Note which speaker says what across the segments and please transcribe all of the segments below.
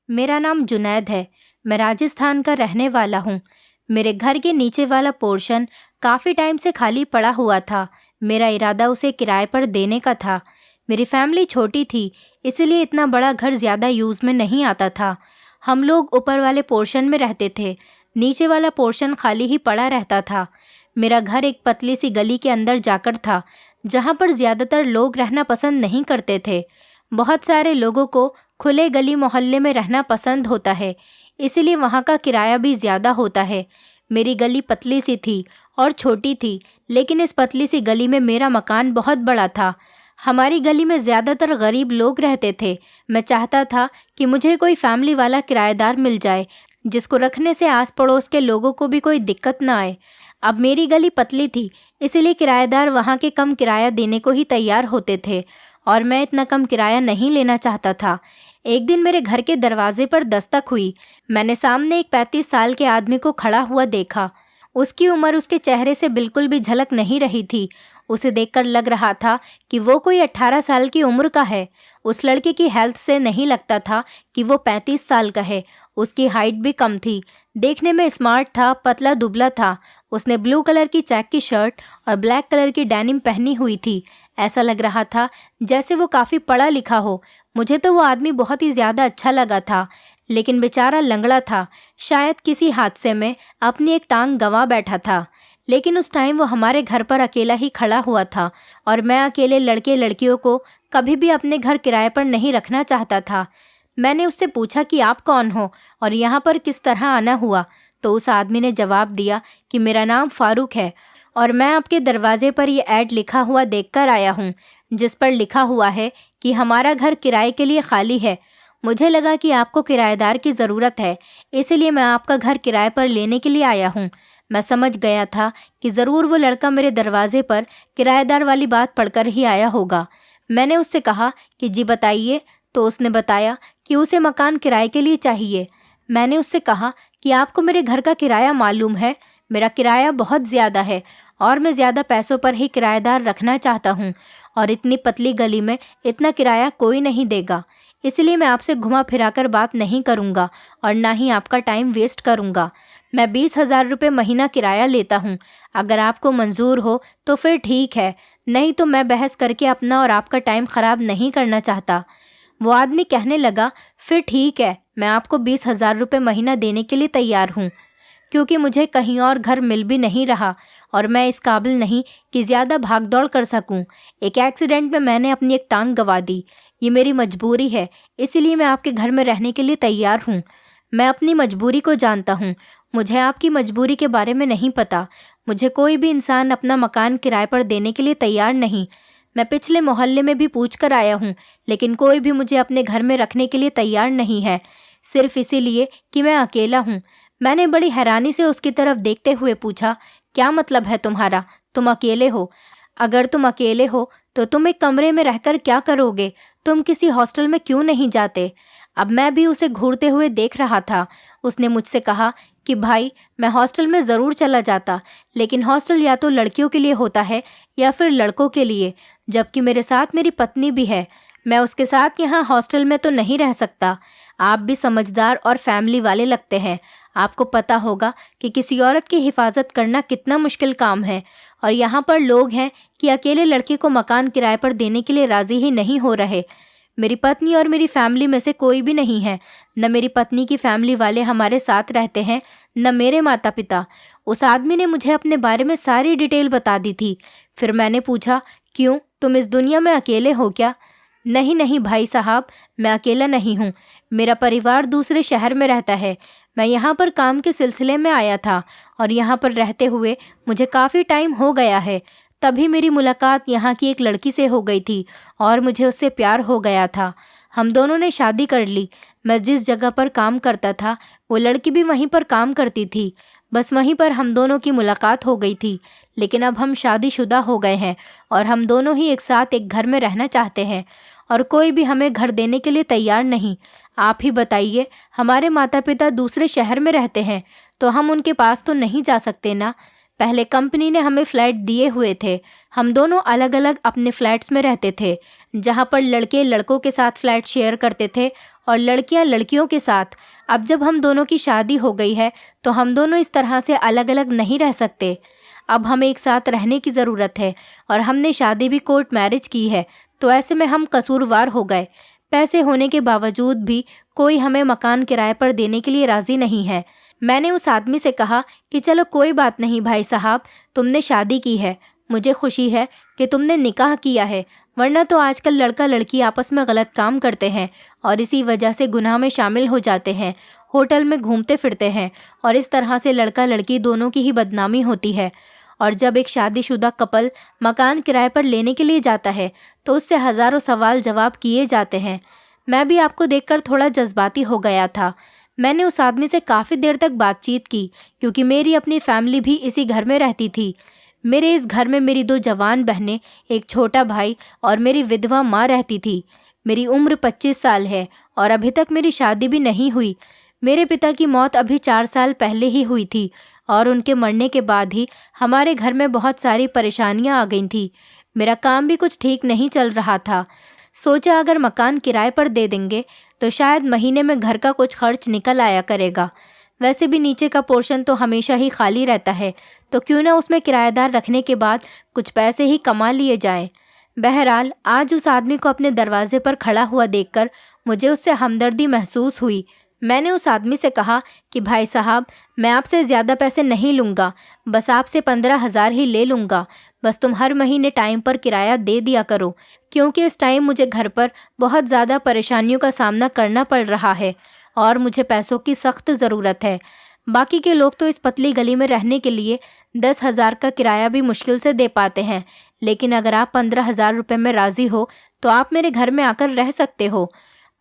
Speaker 1: मेरा नाम जुनैद है। मैं राजस्थान का रहने वाला हूँ। मेरे घर के नीचे वाला पोर्शन काफ़ी टाइम से खाली पड़ा हुआ था। मेरा इरादा उसे किराए पर देने का था। मेरी फैमिली छोटी थी, इसलिए इतना बड़ा घर ज़्यादा यूज़ में नहीं आता था। हम लोग ऊपर वाले पोर्शन में रहते थे, नीचे वाला पोर्शन खाली ही पड़ा रहता था। मेरा घर एक पतली सी गली के अंदर जाकर था, जहाँ पर ज़्यादातर लोग रहना पसंद नहीं करते थे। बहुत सारे लोगों को खुले गली मोहल्ले में रहना पसंद होता है, इसीलिए वहाँ का किराया भी ज़्यादा होता है। मेरी गली पतली सी थी और छोटी थी, लेकिन इस पतली सी गली में मेरा मकान बहुत बड़ा था। हमारी गली में ज़्यादातर गरीब लोग रहते थे। मैं चाहता था कि मुझे कोई फैमिली वाला किराएदार मिल जाए, जिसको रखने से आस पड़ोस के लोगों को भी कोई दिक्कत ना आए। अब मेरी गली पतली थी, इसलिए किराएदार वहाँ के कम किराया देने को ही तैयार होते थे, और मैं इतना कम किराया नहीं लेना चाहता था। एक दिन मेरे घर के दरवाजे पर दस्तक हुई। मैंने सामने एक 35 साल के आदमी को खड़ा हुआ देखा। उसकी उम्र उसके चेहरे से बिल्कुल भी झलक नहीं रही थी। उसे देखकर लग रहा था कि वो कोई 18 साल की उम्र का है। उस लड़के की हेल्थ से नहीं लगता था कि वो 35 साल का है। उसकी हाइट भी कम थी। देखने में स्मार्ट था, पतला दुबला था। उसने ब्लू कलर की चेक की शर्ट और ब्लैक कलर की डेनिम पहनी हुई थी। ऐसा लग रहा था जैसे वो काफ़ी पढ़ा लिखा हो। मुझे तो वो आदमी बहुत ही ज़्यादा अच्छा लगा था, लेकिन बेचारा लंगड़ा था। शायद किसी हादसे में अपनी एक टांग गंवा बैठा था। लेकिन उस टाइम वो हमारे घर पर अकेला ही खड़ा हुआ था, और मैं अकेले लड़के लड़कियों को कभी भी अपने घर किराए पर नहीं रखना चाहता था। मैंने उससे पूछा कि आप कौन हो और यहाँ पर किस तरह आना हुआ। तो उस आदमी ने जवाब दिया कि मेरा नाम फारूक है, और मैं आपके दरवाजे पर ये ऐड लिखा हुआ देखकर आया हूँ, जिस पर लिखा हुआ है कि हमारा घर किराए के लिए खाली है। मुझे लगा कि आपको किराएदार की ज़रूरत है, इसलिए मैं आपका घर किराए पर लेने के लिए आया हूँ। मैं समझ गया था कि ज़रूर वो लड़का मेरे दरवाजे पर किराएदार वाली बात पढ़कर ही आया होगा। मैंने उससे कहा कि जी बताइए। तो उसने बताया कि उसे मकान किराए के लिए चाहिए। मैंने उससे कहा कि आपको मेरे घर का किराया मालूम है? मेरा किराया बहुत ज़्यादा है, और मैं ज़्यादा पैसों पर ही किराएदार रखना चाहता हूँ, और इतनी पतली गली में इतना किराया कोई नहीं देगा। इसलिए मैं आपसे घुमा फिरा कर बात नहीं करूँगा, और ना ही आपका टाइम वेस्ट करूँगा। मैं 20,000 रुपये महीना किराया लेता हूँ। अगर आपको मंजूर हो तो फिर ठीक है, नहीं तो मैं बहस करके अपना और आपका टाइम ख़राब नहीं करना चाहता। वो आदमी कहने लगा, फिर ठीक है, मैं आपको 20,000 रुपये महीना देने के लिए तैयार हूँ, क्योंकि मुझे कहीं और घर मिल भी नहीं रहा, और मैं इस काबिल नहीं कि ज़्यादा भाग दौड़ कर सकूं। एक एक्सीडेंट में मैंने अपनी एक टांग गंवा दी। ये मेरी मजबूरी है, इसीलिए मैं आपके घर में रहने के लिए तैयार हूँ। मैं अपनी मजबूरी को जानता हूँ, मुझे आपकी मजबूरी के बारे में नहीं पता। मुझे कोई भी इंसान अपना मकान किराए पर देने के लिए तैयार नहीं। मैं पिछले मोहल्ले में भी पूछ कर आया हूँ, लेकिन कोई भी मुझे अपने घर में रखने के लिए तैयार नहीं है, सिर्फ इसीलिए कि मैं अकेला हूँ। मैंने बड़ी हैरानी से उसकी तरफ देखते हुए पूछा, क्या मतलब है तुम्हारा? तुम अकेले हो? अगर तुम अकेले हो तो तुम एक कमरे में रहकर क्या करोगे? तुम किसी हॉस्टल में क्यों नहीं जाते? अब मैं भी उसे घूरते हुए देख रहा था। उसने मुझसे कहा कि भाई, मैं हॉस्टल में ज़रूर चला जाता, लेकिन हॉस्टल या तो लड़कियों के लिए होता है या फिर लड़कों के लिए, जबकि मेरे साथ मेरी पत्नी भी है। मैं उसके साथ यहाँ हॉस्टल में तो नहीं रह सकता। आप भी समझदार और फैमिली वाले लगते हैं। आपको पता होगा कि किसी औरत की हिफाजत करना कितना मुश्किल काम है, और यहाँ पर लोग हैं कि अकेले लड़के को मकान किराए पर देने के लिए राज़ी ही नहीं हो रहे। मेरी पत्नी और मेरी फैमिली में से कोई भी नहीं है। न मेरी पत्नी की फैमिली वाले हमारे साथ रहते हैं, न मेरे माता पिता। उस आदमी ने मुझे अपने बारे में सारी डिटेल बता दी थी। फिर मैंने पूछा, क्यों, तुम इस दुनिया में अकेले हो क्या? नहीं नहीं भाई साहब, मैं अकेला नहीं हूँ। मेरा परिवार दूसरे शहर में रहता है। मैं यहाँ पर काम के सिलसिले में आया था, और यहाँ पर रहते हुए मुझे काफ़ी टाइम हो गया है। तभी मेरी मुलाकात यहाँ की एक लड़की से हो गई थी, और मुझे उससे प्यार हो गया था। हम दोनों ने शादी कर ली। मैं जिस जगह पर काम करता था, वो लड़की भी वहीं पर काम करती थी। बस वहीं पर हम दोनों की मुलाकात हो गई थी। लेकिन अब हम शादीशुदा हो गए हैं, और हम दोनों ही एक साथ एक घर में रहना चाहते हैं, और कोई भी हमें घर देने के लिए तैयार नहीं। आप ही बताइए, हमारे माता पिता दूसरे शहर में रहते हैं, तो हम उनके पास तो नहीं जा सकते ना। पहले कंपनी ने हमें फ्लैट दिए हुए थे। हम दोनों अलग अलग अपने फ्लैट्स में रहते थे, जहाँ पर लड़के लड़कों के साथ फ्लैट शेयर करते थे, और लड़कियां लड़कियों के साथ। अब जब हम दोनों की शादी हो गई है तो हम दोनों इस तरह से अलग अलग नहीं रह सकते। अब हमें एक साथ रहने की ज़रूरत है और हमने शादी भी कोर्ट मैरिज की है, तो ऐसे में हम कसूरवार हो गए। पैसे होने के बावजूद भी कोई हमें मकान किराए पर देने के लिए राज़ी नहीं है। मैंने उस आदमी से कहा कि चलो कोई बात नहीं भाई साहब, तुमने शादी की है, मुझे खुशी है कि तुमने निकाह किया है, वरना तो आजकल लड़का लड़की आपस में गलत काम करते हैं और इसी वजह से गुनाह में शामिल हो जाते हैं, होटल में घूमते फिरते हैं और इस तरह से लड़का लड़की दोनों की ही बदनामी होती है। और जब एक शादीशुदा कपल मकान किराए पर लेने के लिए जाता है तो उससे हज़ारों सवाल जवाब किए जाते हैं। मैं भी आपको देखकर थोड़ा जज्बाती हो गया था। मैंने उस आदमी से काफ़ी देर तक बातचीत की, क्योंकि मेरी अपनी फैमिली भी इसी घर में रहती थी। मेरे इस घर में मेरी 2 जवान बहनें, एक छोटा भाई और मेरी विधवा माँ रहती थी। मेरी उम्र 25 साल है और अभी तक मेरी शादी भी नहीं हुई। मेरे पिता की मौत अभी 4 साल पहले ही हुई थी और उनके मरने के बाद ही हमारे घर में बहुत सारी परेशानियां आ गई थी। मेरा काम भी कुछ ठीक नहीं चल रहा था। सोचा अगर मकान किराए पर दे देंगे तो शायद महीने में घर का कुछ खर्च निकल आया करेगा। वैसे भी नीचे का पोर्शन तो हमेशा ही खाली रहता है, तो क्यों ना उसमें किराएदार रखने के बाद कुछ पैसे ही कमा लिए जाएं। बहरहाल आज उस आदमी को अपने दरवाजे पर खड़ा हुआ देखकर मुझे उससे हमदर्दी महसूस हुई। मैंने उस आदमी से कहा कि भाई साहब, मैं आपसे ज़्यादा पैसे नहीं लूँगा, बस आपसे 15,000 ही ले लूँगा। बस तुम हर महीने टाइम पर किराया दे दिया करो, क्योंकि इस टाइम मुझे घर पर बहुत ज़्यादा परेशानियों का सामना करना पड़ रहा है और मुझे पैसों की सख्त ज़रूरत है। बाकी के लोग तो इस पतली गली में रहने के लिए 10,000 का किराया भी मुश्किल से दे पाते हैं, लेकिन अगर आप 15,000 रुपये में राज़ी हो तो आप मेरे घर में आकर रह सकते हो।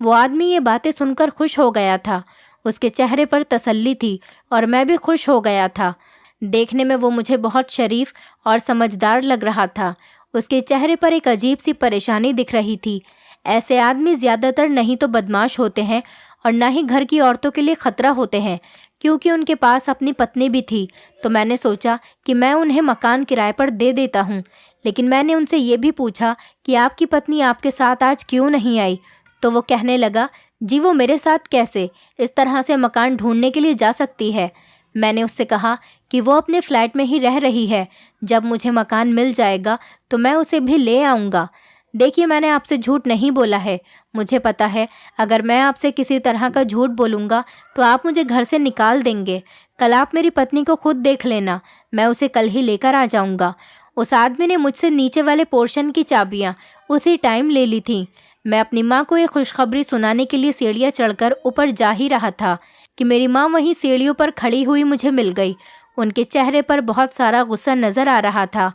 Speaker 1: वो आदमी ये बातें सुनकर खुश हो गया था। उसके चेहरे पर तसल्ली थी और मैं भी खुश हो गया था। देखने में वो मुझे बहुत शरीफ और समझदार लग रहा था। उसके चेहरे पर एक अजीब सी परेशानी दिख रही थी। ऐसे आदमी ज़्यादातर नहीं तो बदमाश होते हैं और ना ही घर की औरतों के लिए ख़तरा होते हैं। क्योंकि उनके पास अपनी पत्नी भी थी, तो मैंने सोचा कि मैं उन्हें मकान किराए पर दे देता हूँ। लेकिन मैंने उनसे ये भी पूछा कि आपकी पत्नी आपके साथ आज क्यों नहीं आई? तो वो कहने लगा, जी वो मेरे साथ कैसे, इस तरह से मकान ढूंढने के लिए जा सकती है। मैंने उससे कहा कि वो अपने फ्लैट में ही रह रही है, जब मुझे मकान मिल जाएगा तो मैं उसे भी ले आऊँगा। देखिए, मैंने आपसे झूठ नहीं बोला है। मुझे पता है अगर मैं आपसे किसी तरह का झूठ बोलूँगा तो आप मुझे घर से निकाल देंगे। कल आप मेरी पत्नी को खुद देख लेना, मैं उसे कल ही लेकर आ जाऊँगा। उस आदमी ने मुझसे नीचे वाले पोर्शन की चाबियाँ उसी टाइम ले ली थी। मैं अपनी माँ को ये खुशखबरी सुनाने के लिए सीढ़ियाँ चढ़कर ऊपर जा ही रहा था कि मेरी माँ वहीं सीढ़ियों पर खड़ी हुई मुझे मिल गई। उनके चेहरे पर बहुत सारा गुस्सा नज़र आ रहा था।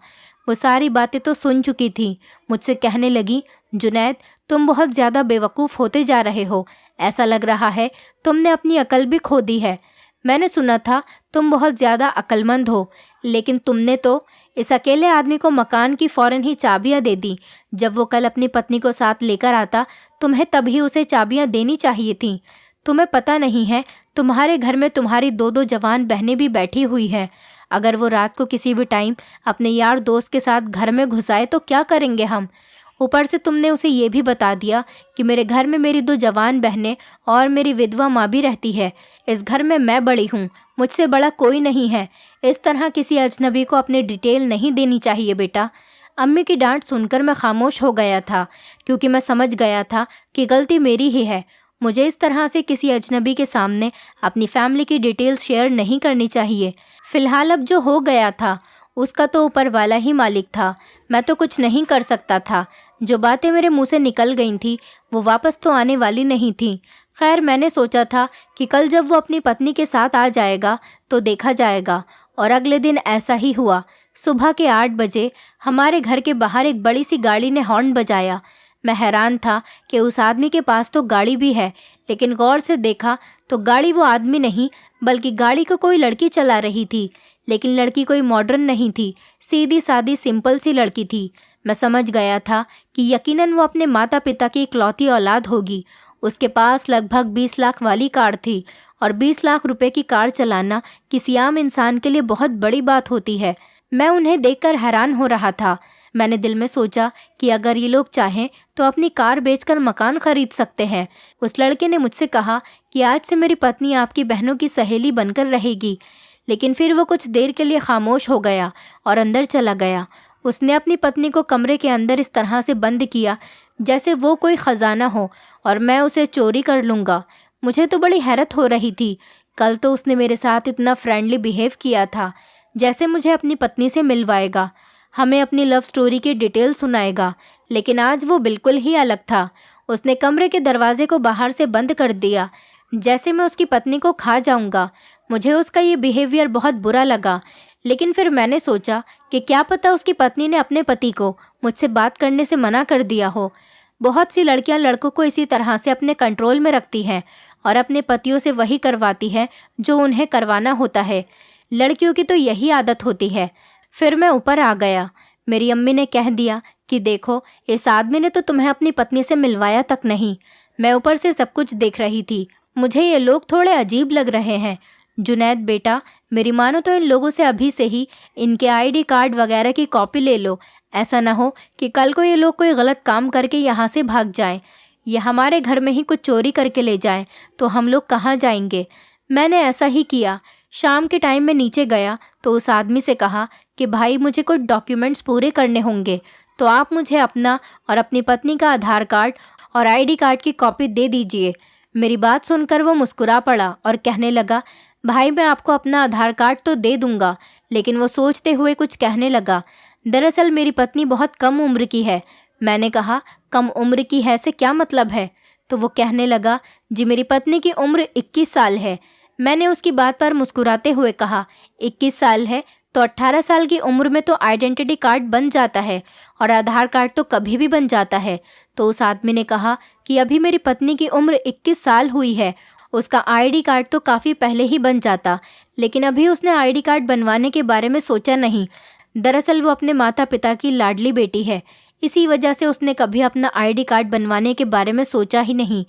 Speaker 1: वो सारी बातें तो सुन चुकी थी। मुझसे कहने लगी, जुनैद, तुम बहुत ज़्यादा बेवकूफ़ होते जा रहे हो। ऐसा लग रहा है तुमने अपनी अकल भी खो दी है। मैंने सुना था तुम बहुत ज़्यादा अक्लमंद हो, लेकिन तुमने तो इस अकेले आदमी को मकान की फ़ौरन ही चाबियां दे दी। जब वो कल अपनी पत्नी को साथ लेकर आता, तुम्हें तभी उसे चाबियां देनी चाहिए थीं। तुम्हें पता नहीं है, तुम्हारे घर में तुम्हारी 2-2 जवान बहनें भी बैठी हुई हैं। अगर वो रात को किसी भी टाइम अपने यार दोस्त के साथ घर में घुस आए तो क्या करेंगे हम? ऊपर से तुमने उसे ये भी बता दिया कि मेरे घर में मेरी 2 जवान बहनें और मेरी विधवा माँ भी रहती है। इस घर में मैं बड़ी हूँ, मुझसे बड़ा कोई नहीं है। इस तरह किसी अजनबी को अपनी डिटेल नहीं देनी चाहिए बेटा। अम्मी की डांट सुनकर मैं खामोश हो गया था, क्योंकि मैं समझ गया था कि गलती मेरी ही है। मुझे इस तरह से किसी अजनबी के सामने अपनी फैमिली की डिटेल्स शेयर नहीं करनी चाहिए। फ़िलहाल अब जो हो गया था उसका तो ऊपर वाला ही मालिक था, मैं तो कुछ नहीं कर सकता था। जो बातें मेरे मुंह से निकल गई थी वो वापस तो आने वाली नहीं थी। खैर, मैंने सोचा था कि कल जब वो अपनी पत्नी के साथ आ जाएगा तो देखा जाएगा, और अगले दिन ऐसा ही हुआ। सुबह के 8 बजे हमारे घर के बाहर एक बड़ी सी गाड़ी ने हॉर्न बजाया। मैं हैरान था कि उस आदमी के पास तो गाड़ी भी है, लेकिन गौर से देखा तो गाड़ी वो आदमी नहीं बल्कि गाड़ी को कोई लड़की चला रही थी। लेकिन लड़की कोई मॉडर्न नहीं थी, सीधी सादी सिंपल सी लड़की थी। मैं समझ गया था कि यकीनन वो अपने माता पिता की इकलौती औलाद होगी। उसके पास लगभग 20 लाख वाली कार थी, और 20 लाख रुपए की कार चलाना किसी आम इंसान के लिए बहुत बड़ी बात होती है। मैं उन्हें देखकर हैरान हो रहा था। मैंने दिल में सोचा कि अगर ये लोग चाहें तो अपनी कार बेचकर मकान खरीद सकते हैं। उस लड़के ने मुझसे कहा कि आज से मेरी पत्नी आपकी बहनों की सहेली बनकर रहेगी, लेकिन फिर वो कुछ देर के लिए खामोश हो गया और अंदर चला गया। उसने अपनी पत्नी को कमरे के अंदर इस तरह से बंद किया जैसे वो कोई ख़जाना हो और मैं उसे चोरी कर लूँगा। मुझे तो बड़ी हैरत हो रही थी। कल तो उसने मेरे साथ इतना फ्रेंडली बिहेव किया था, जैसे मुझे अपनी पत्नी से मिलवाएगा, हमें अपनी लव स्टोरी की डिटेल सुनाएगा, लेकिन आज वो बिल्कुल ही अलग था। उसने कमरे के दरवाजे को बाहर से बंद कर दिया, जैसे मैं उसकी पत्नी को खा जाऊंगा। मुझे उसका ये बिहेवियर बहुत बुरा लगा, लेकिन फिर मैंने सोचा कि क्या पता उसकी पत्नी ने अपने पति को मुझसे बात करने से मना कर दिया हो। बहुत सी लड़कियां लड़कों को इसी तरह से अपने कंट्रोल में रखती हैं और अपने पतियों से वही करवाती है जो उन्हें करवाना होता है। लड़कियों की तो यही आदत होती है। फिर मैं ऊपर आ गया। मेरी अम्मी ने कह दिया कि देखो, इस आदमी ने तो तुम्हें अपनी पत्नी से मिलवाया तक नहीं। मैं ऊपर से सब कुछ देख रही थी। मुझे ये लोग थोड़े अजीब लग रहे हैं। जुनैद बेटा, मेरी मानो तो इन लोगों से अभी से ही इनके आईडी कार्ड वगैरह की कॉपी ले लो। ऐसा ना हो कि कल को ये लोग कोई गलत काम करके यहाँ से भाग जाएं। ये हमारे घर में ही कुछ चोरी करके ले जाएं तो हम लोग कहाँ जाएंगे। मैंने ऐसा ही किया। शाम के टाइम में नीचे गया तो उस आदमी से कहा कि भाई, मुझे कुछ डॉक्यूमेंट्स पूरे करने होंगे, तो आप मुझे अपना और अपनी पत्नी का आधार कार्ड और आईडी कार्ड की कॉपी दे दीजिए। मेरी बात सुनकर वो मुस्कुरा पड़ा और कहने लगा, भाई मैं आपको अपना आधार कार्ड तो दे दूंगा। लेकिन वो सोचते हुए कुछ कहने लगा, दरअसल मेरी पत्नी बहुत कम उम्र की है। मैंने कहा, कम उम्र की है से क्या मतलब है? तो वो कहने लगा, जी मेरी पत्नी की उम्र 21 साल है। मैंने उसकी बात पर मुस्कुराते हुए कहा, 21 साल है तो 18 साल की उम्र में तो आइडेंटिटी कार्ड बन जाता है और आधार कार्ड तो कभी भी बन जाता है। तो उस आदमी ने कहा कि अभी मेरी पत्नी की उम्र 21 साल हुई है, उसका आईडी कार्ड तो काफ़ी पहले ही बन जाता, लेकिन अभी उसने आईडी कार्ड बनवाने के बारे में सोचा नहीं। दरअसल वो अपने माता पिता की लाडली बेटी है, इसी वजह से उसने कभी अपना आईडी कार्ड बनवाने के बारे में सोचा ही नहीं।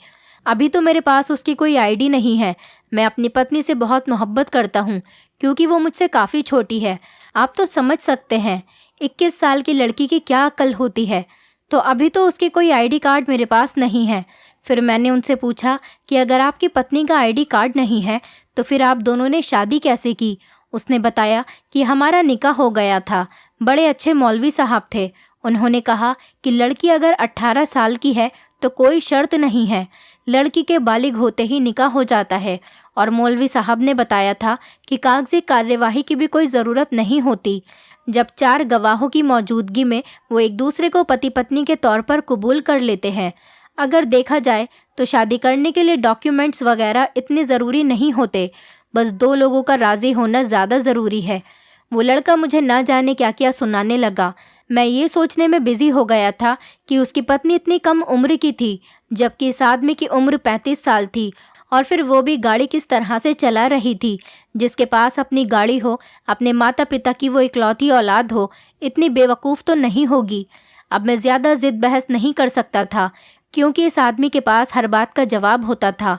Speaker 1: अभी तो मेरे पास उसकी कोई आईडी नहीं है। मैं अपनी पत्नी से बहुत मोहब्बत करता हूँ क्योंकि वो मुझसे काफ़ी छोटी है। आप तो समझ सकते हैं 21 साल की लड़की की क्या अक्ल होती है। तो अभी तो उसकी कोई आईडी कार्ड मेरे पास नहीं है। फिर मैंने उनसे पूछा कि अगर आपकी पत्नी का आईडी कार्ड नहीं है तो फिर आप दोनों ने शादी कैसे की? उसने बताया कि हमारा निकाह हो गया था। बड़े अच्छे मौलवी साहब थे। उन्होंने कहा कि लड़की अगर 18 साल की है तो कोई शर्त नहीं है, लड़की के बालिग होते ही निकाह हो जाता है। और मौलवी साहब ने बताया था कि कागजी कार्यवाही की भी कोई ज़रूरत नहीं होती। जब 4 गवाहों की मौजूदगी में वो एक दूसरे को पति पत्नी के तौर पर कबूल कर लेते हैं। अगर देखा जाए तो शादी करने के लिए डॉक्यूमेंट्स वगैरह इतने ज़रूरी नहीं होते, बस 2 लोगों का राज़ी होना ज़्यादा ज़रूरी है। वो लड़का मुझे ना जाने क्या क्या सुनाने लगा। मैं ये सोचने में बिज़ी हो गया था कि उसकी पत्नी इतनी कम उम्र की थी, जबकि इस आदमी की उम्र 35 साल थी, और फिर वो भी गाड़ी किस तरह से चला रही थी। जिसके पास अपनी गाड़ी हो, अपने माता पिता की वो इकलौती औलाद हो, इतनी बेवकूफ़ तो नहीं होगी। अब मैं ज़्यादा ज़िद बहस नहीं कर सकता था क्योंकि इस आदमी के पास हर बात का जवाब होता था।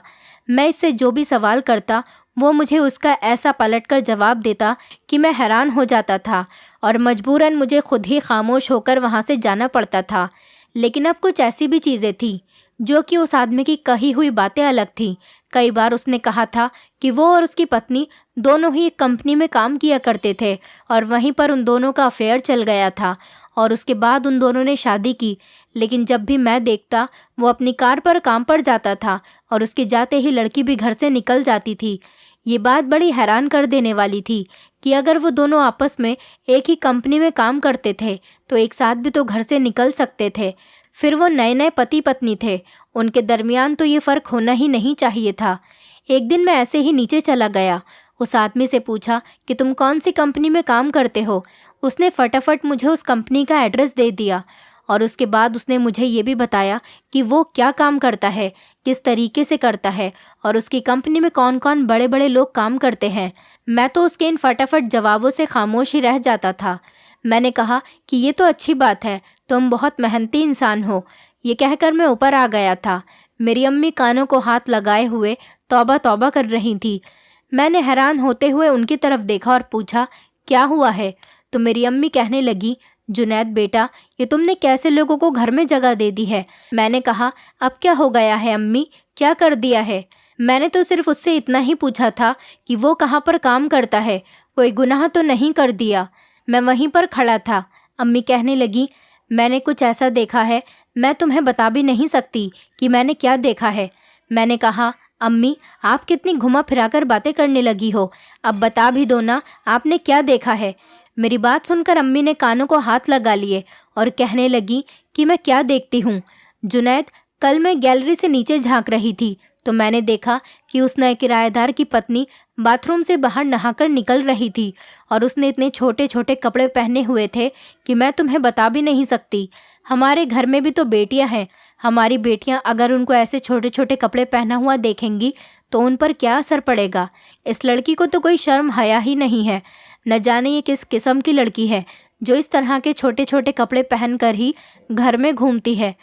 Speaker 1: मैं इससे जो भी सवाल करता वो मुझे उसका ऐसा पलटकर जवाब देता कि मैं हैरान हो जाता था और मजबूरन मुझे खुद ही खामोश होकर वहाँ से जाना पड़ता था। लेकिन अब कुछ ऐसी भी चीज़ें थीं जो कि उस आदमी की कही हुई बातें अलग थीं। कई बार उसने कहा था कि वो और उसकी पत्नी दोनों ही एक कंपनी में काम किया करते थे और वहीं पर उन दोनों का अफेयर चल गया था और उसके बाद उन दोनों ने शादी की। लेकिन जब भी मैं देखता वो अपनी कार पर काम पर जाता था और उसके जाते ही लड़की भी घर से निकल जाती थी। ये बात बड़ी हैरान कर देने वाली थी कि अगर वो दोनों आपस में एक ही कंपनी में काम करते थे तो एक साथ भी तो घर से निकल सकते थे। फिर वो नए नए पति पत्नी थे, उनके दरमियान तो ये फ़र्क होना ही नहीं चाहिए था। एक दिन मैं ऐसे ही नीचे चला गया। उस आदमी से पूछा कि तुम कौन सी कंपनी में काम करते हो? उसने फटाफट मुझे उस कंपनी का एड्रेस दे दिया और उसके बाद उसने मुझे ये भी बताया कि वो क्या काम करता है, किस तरीके से करता है और उसकी कंपनी में कौन कौन बड़े बड़े लोग काम करते हैं। मैं तो उसके इन फटाफट जवाबों से खामोश ही रह जाता था। मैंने कहा कि ये तो अच्छी बात है, तुम बहुत मेहनती इंसान हो। ये कहकर मैं ऊपर आ गया था। मेरी अम्मी कानों को हाथ लगाए हुए तौबा तौबा कर रही थी। मैंने हैरान होते हुए उनकी तरफ देखा और पूछा, क्या हुआ है? तो मेरी अम्मी कहने लगी, जुनैद बेटा, ये तुमने कैसे लोगों को घर में जगह दे दी है? मैंने कहा, अब क्या हो गया है अम्मी, क्या कर दिया है? मैंने तो सिर्फ उससे इतना ही पूछा था कि वो कहाँ पर काम करता है, कोई गुनाह तो नहीं कर दिया। मैं वहीं पर खड़ा था। अम्मी कहने लगी, मैंने कुछ ऐसा देखा है, मैं तुम्हें बता भी नहीं सकती कि मैंने क्या देखा है। मैंने कहा, अम्मी आप कितनी घुमा फिरा कर बातें करने लगी हो, अब बता भी दो ना, आपने क्या देखा है? मेरी बात सुनकर अम्मी ने कानों को हाथ लगा लिए और कहने लगी कि मैं क्या देखती हूँ। जुनैद, कल मैं गैलरी से नीचे झांक रही थी तो मैंने देखा कि उस नए किराएदार की पत्नी बाथरूम से बाहर नहाकर निकल रही थी और उसने इतने छोटे छोटे कपड़े पहने हुए थे कि मैं तुम्हें बता भी नहीं सकती। हमारे घर में भी तो बेटियां हैं, हमारी बेटियां अगर उनको ऐसे छोटे छोटे कपड़े पहना हुआ देखेंगी तो उन पर क्या असर पड़ेगा। इस लड़की को तो कोई शर्म हया ही नहीं है। न जाने ये किस किस्म की लड़की है जो इस तरह के छोटे छोटे कपड़े पहनकर ही घर में घूमती है।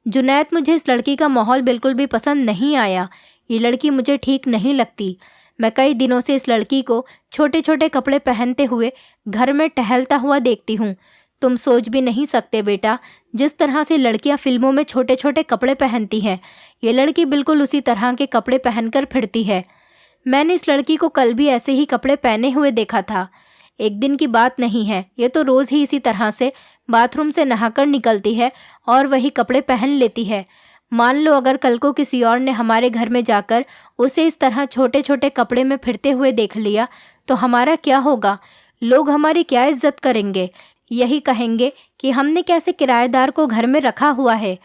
Speaker 1: जुनैद, मुझे इस लड़की का माहौल बिल्कुल भी पसंद नहीं आया। ये लड़की मुझे ठीक नहीं लगती। मैं कई दिनों से इस लड़की को छोटे छोटे कपड़े पहनते हुए घर में टहलता हुआ देखती हूँ। तुम सोच भी नहीं सकते बेटा, जिस तरह से लड़कियां फिल्मों में छोटे छोटे कपड़े पहनती हैं, ये लड़की बिल्कुल उसी तरह के कपड़े पहनकर फिरती है। मैंने इस लड़की को कल भी ऐसे ही कपड़े पहने हुए देखा था। एक दिन की बात नहीं है, ये तो रोज़ ही इसी तरह से बाथरूम से नहाकर निकलती है और वही कपड़े पहन लेती है। मान लो अगर कल को किसी और ने हमारे घर में जाकर उसे इस तरह छोटे छोटे कपड़े में फिरते हुए देख लिया तो हमारा क्या होगा? लोग हमारी क्या इज्जत करेंगे? यही कहेंगे कि हमने कैसे किराएदार को घर में रखा हुआ है।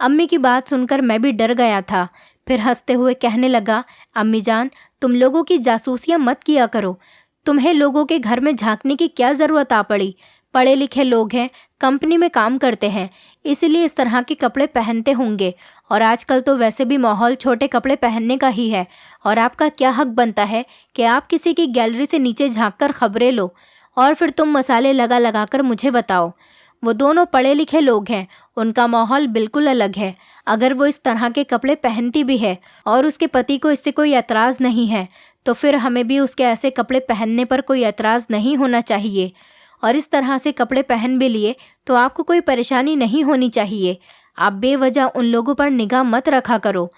Speaker 1: अम्मी की बात सुनकर मैं भी डर गया था। फिर हंसते हुए कहने लगा, अम्मी जान, तुम लोगों की जासूसियां मत किया करो। तुम्हें लोगों के घर में झांकने की क्या ज़रूरत आ पड़ी? पढ़े लिखे लोग हैं, कंपनी में काम करते हैं, इसीलिए इस तरह के कपड़े पहनते होंगे। और आजकल तो वैसे भी माहौल छोटे कपड़े पहनने का ही है। और आपका क्या हक बनता है कि आप किसी की गैलरी से नीचे झांक कर खबरें लो और फिर तुम मसाले लगा लगा कर मुझे बताओ। वो दोनों पढ़े लिखे लोग हैं, उनका माहौल बिल्कुल अलग है। अगर वो इस तरह के कपड़े पहनती भी है और उसके पति को इससे कोई एतराज़ नहीं है तो फिर हमें भी उसके ऐसे कपड़े पहनने पर कोई एतराज़ नहीं होना चाहिए। और इस तरह से कपड़े पहन भी लिए तो आपको कोई परेशानी नहीं होनी चाहिए। आप बेवजह उन लोगों पर निगाह मत रखा करो।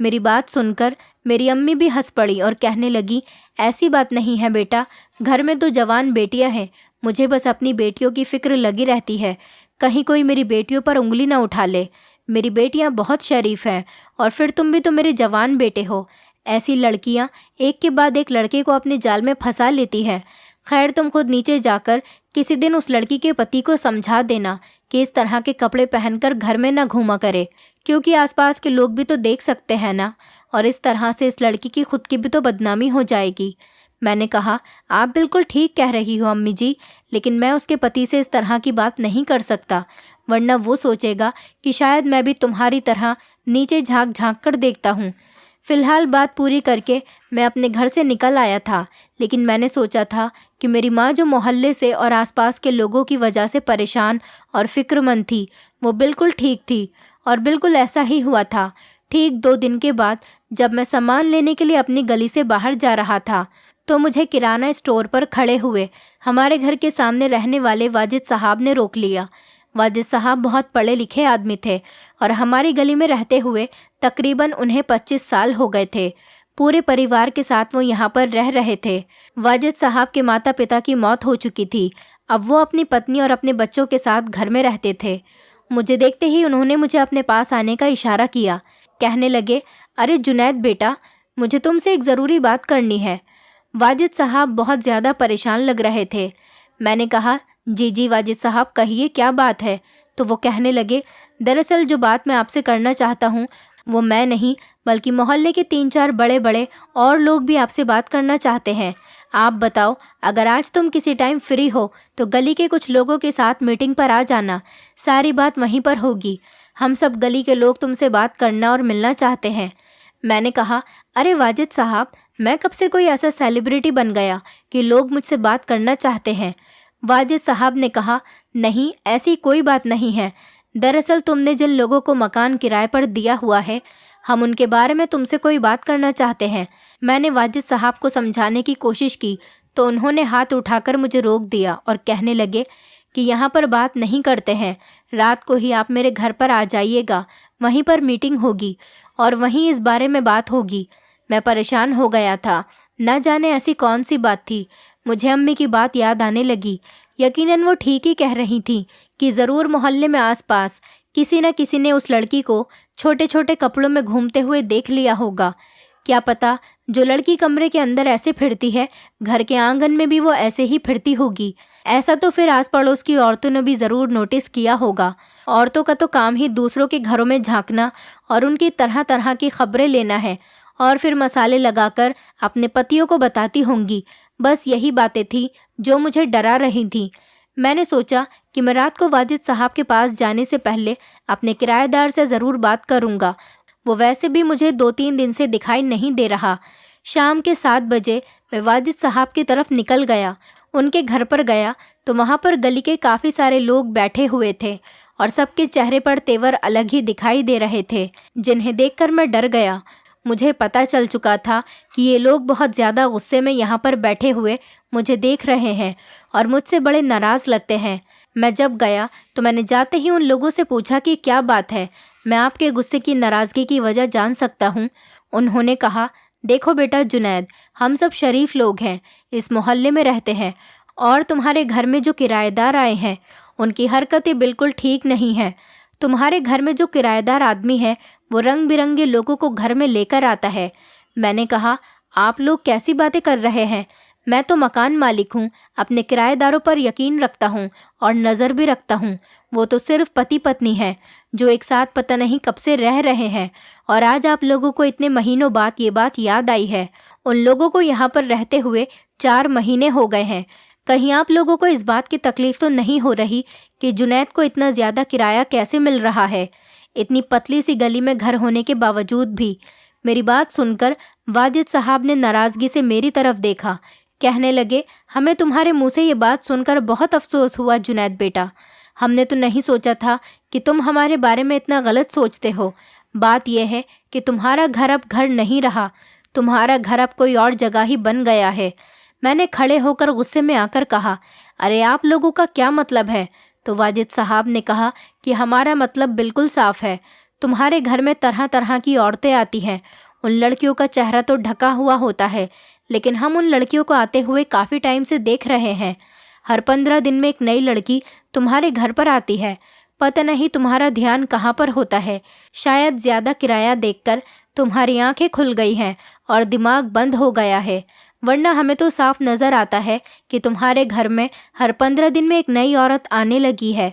Speaker 1: मेरी बात सुनकर मेरी अम्मी भी हंस पड़ी और कहने लगी, ऐसी बात नहीं है बेटा, घर में तो जवान बेटियां हैं, मुझे बस अपनी बेटियों की फ़िक्र लगी रहती है, कहीं कोई मेरी बेटियों पर उंगली ना उठा ले। मेरी बेटियां बहुत शरीफ हैं और फिर तुम भी तो मेरे जवान बेटे हो। ऐसी लड़कियां एक के बाद एक लड़के को अपने जाल में फंसा लेती हैं। खैर, तुम खुद नीचे जाकर किसी दिन उस लड़की के पति को समझा देना कि इस तरह के कपड़े पहनकर घर में न घूमा करे, क्योंकि आसपास के लोग भी तो देख सकते हैं ना, और इस तरह से इस लड़की की खुद की भी तो बदनामी हो जाएगी। मैंने कहा, आप बिल्कुल ठीक कह रही हो अम्मी जी, लेकिन मैं उसके पति से इस तरह की बात नहीं कर सकता, वरना वो सोचेगा कि शायद मैं भी तुम्हारी तरह नीचे झांक झांक कर देखता हूँ। फिलहाल बात पूरी करके मैं अपने घर से निकल आया था, लेकिन मैंने सोचा था कि मेरी माँ जो मोहल्ले से और आसपास के लोगों की वजह से परेशान और फिक्रमंद थी, वो बिल्कुल ठीक थी। और बिल्कुल ऐसा ही हुआ था। ठीक 2 दिन के बाद जब मैं सामान लेने के लिए अपनी गली से बाहर जा रहा था तो मुझे किराना स्टोर पर खड़े हुए हमारे घर के सामने रहने वाले वाजिद साहब ने रोक लिया। वाजिद साहब बहुत पढ़े लिखे आदमी थे और हमारी गली में रहते हुए तकरीबन उन्हें 25 साल हो गए थे। पूरे परिवार के साथ वो यहाँ पर रह रहे थे। वाजिद साहब के माता पिता की मौत हो चुकी थी। अब वो अपनी पत्नी और अपने बच्चों के साथ घर में रहते थे। मुझे देखते ही उन्होंने मुझे अपने पास आने का इशारा किया। कहने लगे, अरे जुनैद बेटा, मुझे तुमसे एक ज़रूरी बात करनी है। वाजिद साहब बहुत ज़्यादा परेशान लग रहे थे। मैंने कहा, जी जी वाजिद साहब, कहिए क्या बात है। तो वो कहने लगे, दरअसल जो बात मैं आपसे करना चाहता हूँ वो मैं नहीं बल्कि मोहल्ले के 3-4 बड़े बड़े और लोग भी आपसे बात करना चाहते हैं। आप बताओ, अगर आज तुम किसी टाइम फ्री हो तो गली के कुछ लोगों के साथ मीटिंग पर आ जाना, सारी बात वहीं पर होगी। हम सब गली के लोग तुमसे बात करना और मिलना चाहते हैं। मैंने कहा, अरे वाजिद साहब, मैं कब से कोई ऐसा सेलिब्रिटी बन गया कि लोग मुझसे बात करना चाहते हैं। वाजिद साहब ने कहा, नहीं, ऐसी कोई बात नहीं है। दरअसल तुमने जिन लोगों को मकान किराए पर दिया हुआ है, हम उनके बारे में तुमसे कोई बात करना चाहते हैं। मैंने वाजिद साहब को समझाने की कोशिश की तो उन्होंने हाथ उठाकर मुझे रोक दिया और कहने लगे, कि यहाँ पर बात नहीं करते हैं, रात को ही आप मेरे घर पर आ जाइएगा, वहीं पर मीटिंग होगी और वहीं इस बारे में बात होगी। मैं परेशान हो गया था, न जाने ऐसी कौन सी बात थी। मुझे अम्मी की बात याद आने लगी। यकीनन वो ठीक ही कह रही थी कि ज़रूर मोहल्ले में आसपास किसी न किसी ने उस लड़की को छोटे छोटे कपड़ों में घूमते हुए देख लिया होगा। क्या पता जो लड़की कमरे के अंदर ऐसे फिरती है, घर के आंगन में भी वो ऐसे ही फिरती होगी। ऐसा तो फिर आस पड़ोस की औरतों ने भी ज़रूर नोटिस किया होगा। औरतों का तो काम ही दूसरों के घरों में झांकना और उनकी तरह तरह की खबरें लेना है और फिर मसाले लगाकर अपने पतियों को बताती होंगी। बस यही बातें थी जो मुझे डरा रही थी। मैंने सोचा कि मैं रात को वाजिद साहब के पास जाने से पहले अपने किराएदार से ज़रूर बात करूँगा। वो वैसे भी मुझे 2-3 दिन से दिखाई नहीं दे रहा। शाम के 7 बजे मैं वाजिद साहब की तरफ निकल गया। उनके घर पर गया तो वहाँ पर गली के काफ़ी सारे लोग बैठे हुए थे और सबके चेहरे पर तेवर अलग ही दिखाई दे रहे थे, जिन्हें देखकर मैं डर गया। मुझे पता चल चुका था कि ये लोग बहुत ज़्यादा गुस्से में यहाँ पर बैठे हुए मुझे देख रहे हैं और मुझसे बड़े नाराज़ लगते हैं। मैं जब गया तो मैंने जाते ही उन लोगों से पूछा कि क्या बात है, मैं आपके गुस्से की नाराज़गी की वजह जान सकता हूँ। उन्होंने कहा, देखो बेटा जुनैद, हम सब शरीफ लोग हैं, इस मोहल्ले में रहते हैं और तुम्हारे घर में जो किराएदार आए हैं उनकी हरकतें बिल्कुल ठीक नहीं हैं। तुम्हारे घर में जो किराएदार आदमी है वो रंग बिरंगे लोगों को घर में लेकर आता है। मैंने कहा, आप लोग कैसी बातें कर रहे हैं? मैं तो मकान मालिक हूँ, अपने किराएदारों पर यकीन रखता हूँ और नज़र भी रखता हूँ। वो तो सिर्फ पति पत्नी हैं जो एक साथ पता नहीं कब से रह रहे हैं और आज आप लोगों को इतने महीनों बाद ये बात याद आई है। उन लोगों को यहाँ पर रहते हुए 4 महीने हो गए हैं। कहीं आप लोगों को इस बात की तकलीफ़ तो नहीं हो रही कि जुनैद को इतना ज़्यादा किराया कैसे मिल रहा है, इतनी पतली सी गली में घर होने के बावजूद भी? मेरी बात सुनकर वाजिद साहब ने नाराज़गी से मेरी तरफ देखा। कहने लगे, हमें तुम्हारे मुंह से ये बात सुनकर बहुत अफसोस हुआ जुनैद बेटा। हमने तो नहीं सोचा था कि तुम हमारे बारे में इतना गलत सोचते हो। बात यह है कि तुम्हारा घर अब घर नहीं रहा, तुम्हारा घर अब कोई और जगह ही बन गया है। मैंने खड़े होकर गुस्से में आकर कहा, अरे आप लोगों का क्या मतलब है? तो वाजिद साहब ने कहा कि हमारा मतलब बिल्कुल साफ़ है। तुम्हारे घर में तरह तरह की औरतें आती हैं। उन लड़कियों का चेहरा तो ढका हुआ होता है, लेकिन हम उन लड़कियों को आते हुए काफ़ी टाइम से देख रहे हैं। हर 15 दिन में एक नई लड़की तुम्हारे घर पर आती है। पता नहीं तुम्हारा ध्यान कहाँ पर होता है। शायद ज़्यादा किराया देखकर तुम्हारी आंखें खुल गई हैं और दिमाग बंद हो गया है, वरना हमें तो साफ नज़र आता है कि तुम्हारे घर में हर 15 दिन में एक नई औरत आने लगी है।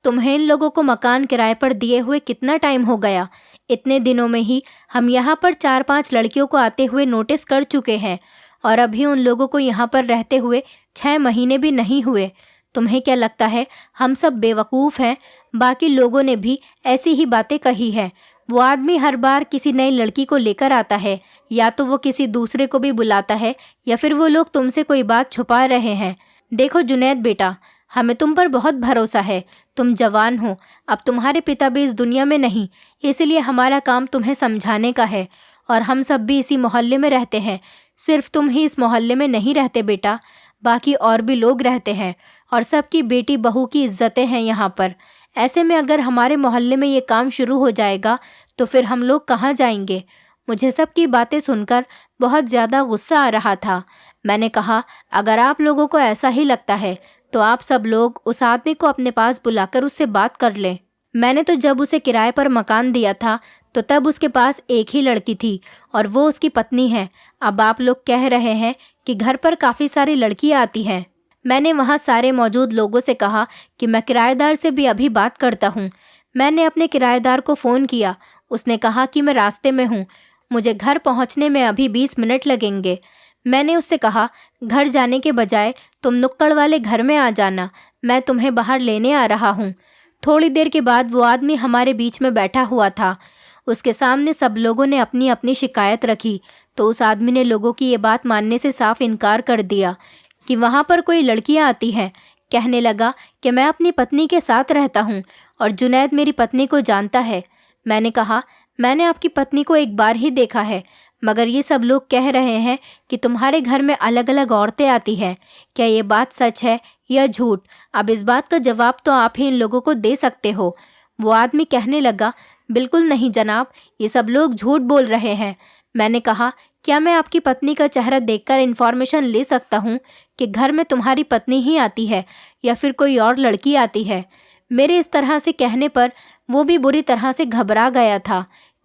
Speaker 1: तुम्हें इन लोगों को मकान किराए पर दिए हुए कितना टाइम हो गया? इतने दिनों में ही हम यहाँ पर 4-5 लड़कियों को आते हुए नोटिस कर चुके हैं और अभी उन लोगों को यहाँ पर रहते हुए 6 महीने भी नहीं हुए। तुम्हें क्या लगता है हम सब बेवकूफ़ हैं? बाकी लोगों ने भी ऐसी ही बातें कही हैं। वो आदमी हर बार किसी नई लड़की को लेकर आता है, या तो वो किसी दूसरे को भी बुलाता है या फिर वो लोग तुमसे कोई बात छुपा रहे हैं। देखो जुनैद बेटा, हमें तुम पर बहुत भरोसा है। तुम जवान हो, अब तुम्हारे पिता भी इस दुनिया में नहीं, इसलिए हमारा काम तुम्हें समझाने का है। और हम सब भी इसी मोहल्ले में रहते हैं। सिर्फ तुम ही इस मोहल्ले में नहीं रहते बेटा, बाकी और भी लोग रहते हैं और सबकी बेटी बहू की इज्जतें हैं यहाँ पर। ऐसे में अगर हमारे मोहल्ले में ये काम शुरू हो जाएगा तो फिर हम लोग कहाँ जाएंगे? मुझे सबकी बातें सुनकर बहुत ज़्यादा गुस्सा आ रहा था। मैंने कहा, अगर आप लोगों को ऐसा ही लगता है तो आप सब लोग उस आदमी को अपने पास बुलाकर उससे बात कर लें। मैंने तो जब उसे किराए पर मकान दिया था तो तब उसके पास एक ही लड़की थी और वो उसकी पत्नी है। अब आप लोग कह रहे हैं कि घर पर काफ़ी सारी लड़कियां आती हैं। मैंने वहाँ सारे मौजूद लोगों से कहा कि मैं किराएदार से भी अभी बात करता हूँ। मैंने अपने किराएदार को फ़ोन किया। उसने कहा कि मैं रास्ते में हूँ, मुझे घर पहुँचने में अभी 20 मिनट लगेंगे। मैंने उससे कहा, घर जाने के बजाय तुम नुक्कड़ वाले घर में आ जाना, मैं तुम्हें बाहर लेने आ रहा हूँ। थोड़ी देर के बाद वो आदमी हमारे बीच में बैठा हुआ था। उसके सामने सब लोगों ने अपनी अपनी शिकायत रखी तो उस आदमी ने लोगों की ये बात मानने से साफ इनकार कर दिया कि वहाँ पर कोई लड़कियाँ आती हैं। कहने लगा कि मैं अपनी पत्नी के साथ रहता हूँ और जुनैद मेरी पत्नी को जानता है। मैंने कहा, मैंने आपकी पत्नी को एक बार ही देखा है, मगर ये सब लोग कह रहे हैं कि तुम्हारे घर में अलग अलग औरतें आती हैं। क्या ये बात सच है या झूठ? अब इस बात का जवाब तो आप ही इन लोगों को दे सकते हो। वो आदमी कहने लगा, बिल्कुल नहीं जनाब, ये सब लोग झूठ बोल रहे हैं। मैंने कहा, क्या मैं आपकी पत्नी का चेहरा देखकर इन्फॉर्मेशन ले सकता हूँ कि घर में तुम्हारी पत्नी ही आती है या फिर कोई और लड़की आती है? मेरे इस तरह से कहने पर वो भी बुरी तरह से घबरा गया था।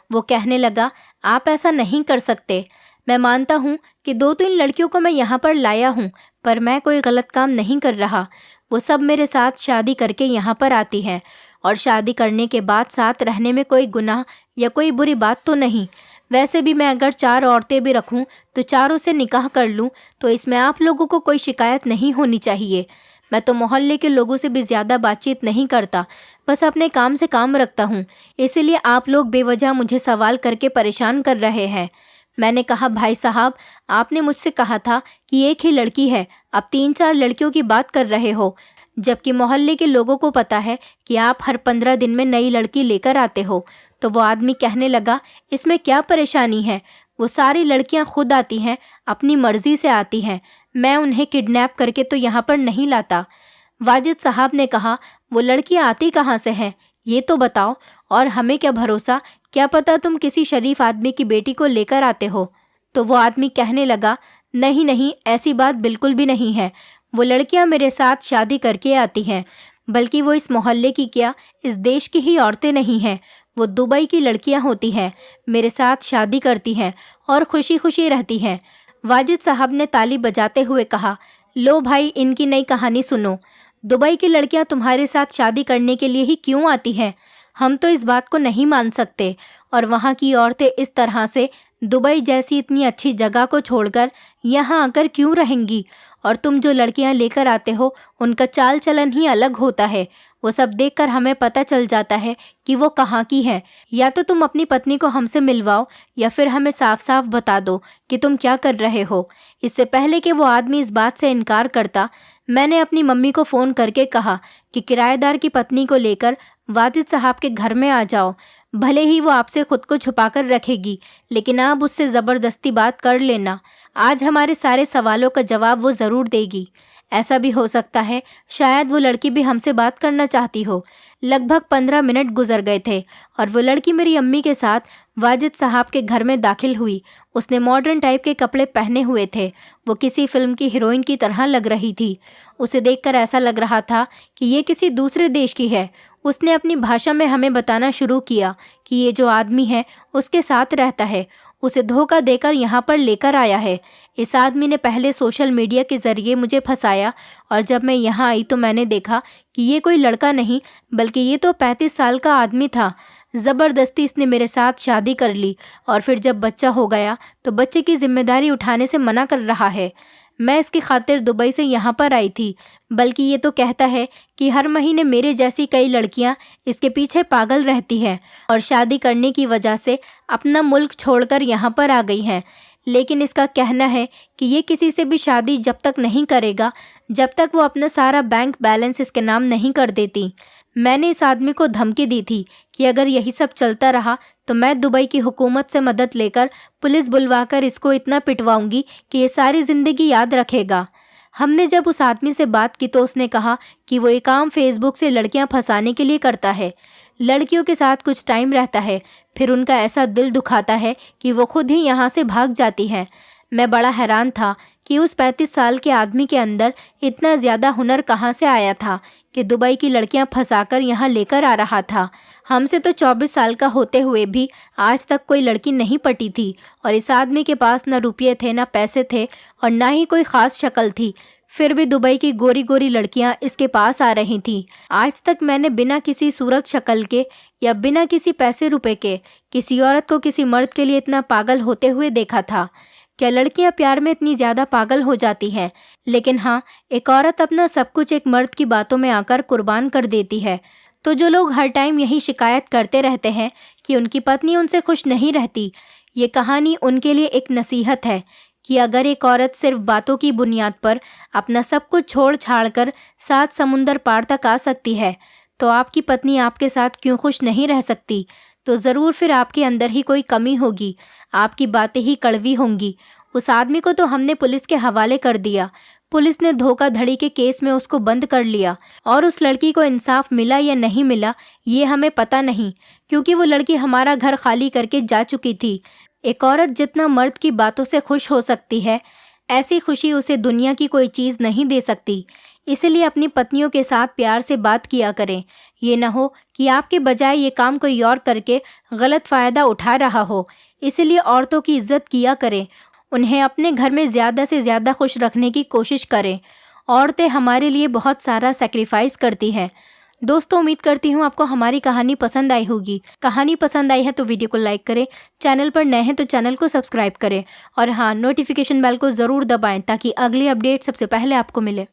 Speaker 1: वो कहने लगा, आप ऐसा नहीं कर सकते। मैं मानता हूँ कि 2-3 लड़कियों को मैं यहाँ पर लाया हूँ, पर मैं कोई गलत काम नहीं कर रहा। वो सब मेरे साथ शादी करके यहाँ पर आती हैं और शादी करने के बाद साथ रहने में कोई गुनाह या कोई बुरी बात तो नहीं। वैसे भी मैं अगर 4 औरतें भी रखूं तो चारों से निकाह कर लूं तो इसमें आप लोगों को कोई शिकायत नहीं होनी चाहिए। मैं तो मोहल्ले के लोगों से भी ज़्यादा बातचीत नहीं करता, बस अपने काम से काम रखता हूँ। इसीलिए आप लोग बेवजह मुझे सवाल करके परेशान कर रहे हैं। मैंने कहा, भाई साहब, आपने मुझसे कहा था कि एक ही लड़की है, अब 3-4 लड़कियों की बात कर रहे हो, जबकि मोहल्ले के लोगों को पता है कि आप हर 15 दिन में नई लड़की लेकर आते हो। तो वो आदमी कहने लगा, इसमें क्या परेशानी है? वो सारी लड़कियां खुद आती हैं, अपनी मर्जी से आती हैं। मैं उन्हें किडनैप करके तो यहाँ पर नहीं लाता। वाजिद साहब ने कहा, वो लड़कियां आती कहाँ से हैं, ये तो बताओ। और हमें क्या भरोसा, क्या पता तुम किसी शरीफ आदमी की बेटी को लेकर आते हो। तो वो आदमी कहने लगा, नहीं नहीं, ऐसी बात बिल्कुल भी नहीं है। वो लड़कियां मेरे साथ शादी करके आती हैं, बल्कि वो इस मोहल्ले की क्या, इस देश की ही औरतें नहीं हैं। वो दुबई की लड़कियां होती हैं, मेरे साथ शादी करती हैं और खुशी खुशी रहती हैं। वाजिद साहब ने ताली बजाते हुए कहा, लो भाई, इनकी नई कहानी सुनो। दुबई की लड़कियां तुम्हारे साथ शादी करने के लिए ही क्यों आती हैं? हम तो इस बात को नहीं मान सकते। और वहाँ की औरतें इस तरह से दुबई जैसी इतनी अच्छी जगह को छोड़कर यहाँ आकर क्यों रहेंगी? और तुम जो लड़कियाँ लेकर आते हो, उनका चाल चलन ही अलग होता है। वो सब देखकर हमें पता चल जाता है कि वो कहाँ की है। या तो तुम अपनी पत्नी को हमसे मिलवाओ या फिर हमें साफ साफ बता दो कि तुम क्या कर रहे हो। इससे पहले कि वो आदमी इस बात से इनकार करता, मैंने अपनी मम्मी को फ़ोन करके कहा कि किराएदार की पत्नी को लेकर वाजिद साहब के घर में आ जाओ। भले ही वो आपसे खुद को छुपा कर रखेगी, लेकिन आप उससे ज़बरदस्ती बात कर लेना। आज हमारे सारे सवालों का जवाब वो ज़रूर देगी। ऐसा भी हो सकता है शायद वो लड़की भी हमसे बात करना चाहती हो। लगभग 15 मिनट गुजर गए थे और वो लड़की मेरी अम्मी के साथ वाजिद साहब के घर में दाखिल हुई। उसने मॉडर्न टाइप के कपड़े पहने हुए थे। वो किसी फिल्म की हीरोइन की तरह लग रही थी। उसे देखकर ऐसा लग रहा था कि ये किसी दूसरे देश की है। उसने अपनी भाषा में हमें बताना शुरू किया कि ये जो आदमी है उसके साथ रहता है, उसे धोखा देकर यहाँ पर लेकर आया है। इस आदमी ने पहले सोशल मीडिया के ज़रिए मुझे फंसाया और जब मैं यहाँ आई तो मैंने देखा कि ये कोई लड़का नहीं बल्कि ये तो 35 साल का आदमी था। ज़बरदस्ती इसने मेरे साथ शादी कर ली और फिर जब बच्चा हो गया तो बच्चे की जिम्मेदारी उठाने से मना कर रहा है। मैं इसकी खातिर दुबई से यहाँ पर आई थी, बल्कि ये तो कहता है कि हर महीने मेरे जैसी कई लड़कियाँ इसके पीछे पागल रहती हैं और शादी करने की वजह से अपना मुल्क छोड़कर यहाँ पर आ गई हैं। लेकिन इसका कहना है कि ये किसी से भी शादी जब तक नहीं करेगा जब तक वो अपना सारा बैंक बैलेंस इसके नाम नहीं कर देती। मैंने इस आदमी को धमकी दी थी कि अगर यही सब चलता रहा तो मैं दुबई की हुकूमत से मदद लेकर पुलिस बुलवाकर इसको इतना पिटवाऊंगी कि ये सारी ज़िंदगी याद रखेगा। हमने जब उस आदमी से बात की तो उसने कहा कि वो ये काम फेसबुक से लड़कियां फंसाने के लिए करता है। लड़कियों के साथ कुछ टाइम रहता है, फिर उनका ऐसा दिल दुखाता है कि वो खुद ही यहाँ से भाग जाती हैं। मैं बड़ा हैरान था कि उस 35 साल के आदमी के अंदर इतना ज़्यादा हुनर कहाँ से आया था कि दुबई की लड़कियां फंसाकर यहाँ लेकर आ रहा था। हमसे तो 24 साल का होते हुए भी आज तक कोई लड़की नहीं पटी थी और इस आदमी के पास न रुपये थे, न पैसे थे और ना ही कोई ख़ास शक्ल थी। फिर भी दुबई की गोरी गोरी लड़कियां इसके पास आ रही थीं। आज तक मैंने बिना किसी सूरत शक्ल के या बिना किसी पैसे रुपए के किसी औरत को किसी मर्द के लिए इतना पागल होते हुए देखा था। क्या लड़कियां प्यार में इतनी ज़्यादा पागल हो जाती हैं? लेकिन हाँ, एक औरत अपना सब कुछ एक मर्द की बातों में आकर कुर्बान कर देती है। तो जो लोग हर टाइम यही शिकायत करते रहते हैं कि उनकी पत्नी उनसे खुश नहीं रहती, ये कहानी उनके लिए एक नसीहत है कि अगर एक औरत सिर्फ बातों की बुनियाद पर अपना सब कुछ छोड़ छाड़ कर 7 समुंदर पार तक आ सकती है, तो आपकी पत्नी आपके साथ क्यों खुश नहीं रह सकती? तो ज़रूर फिर आपके अंदर ही कोई कमी होगी, आपकी बातें ही कड़वी होंगी। उस आदमी को तो हमने पुलिस के हवाले कर दिया। पुलिस ने धोखाधड़ी के केस में उसको बंद कर लिया और उस लड़की को इंसाफ मिला या नहीं मिला ये हमें पता नहीं, क्योंकि वो लड़की हमारा घर खाली करके जा चुकी थी। एक औरत जितना मर्द की बातों से खुश हो सकती है, ऐसी खुशी उसे दुनिया की कोई चीज़ नहीं दे सकती। इसलिए अपनी पत्नियों के साथ प्यार से बात किया करें। ये न हो कि आपके बजाय ये काम कोई और करके गलत फ़ायदा उठा रहा हो। इसलिए औरतों की इज्जत किया करें, उन्हें अपने घर में ज़्यादा से ज़्यादा खुश रखने की कोशिश करें। औरतें हमारे लिए बहुत सारा सेक्रीफाइस करती हैं। दोस्तों, उम्मीद करती हूँ आपको हमारी कहानी पसंद आई होगी। कहानी पसंद आई है तो वीडियो को लाइक करें, चैनल पर नए हैं तो चैनल को सब्सक्राइब करें और हाँ, नोटिफिकेशन बेल को ज़रूर दबाएं ताकि अगली अपडेट सबसे पहले आपको मिले।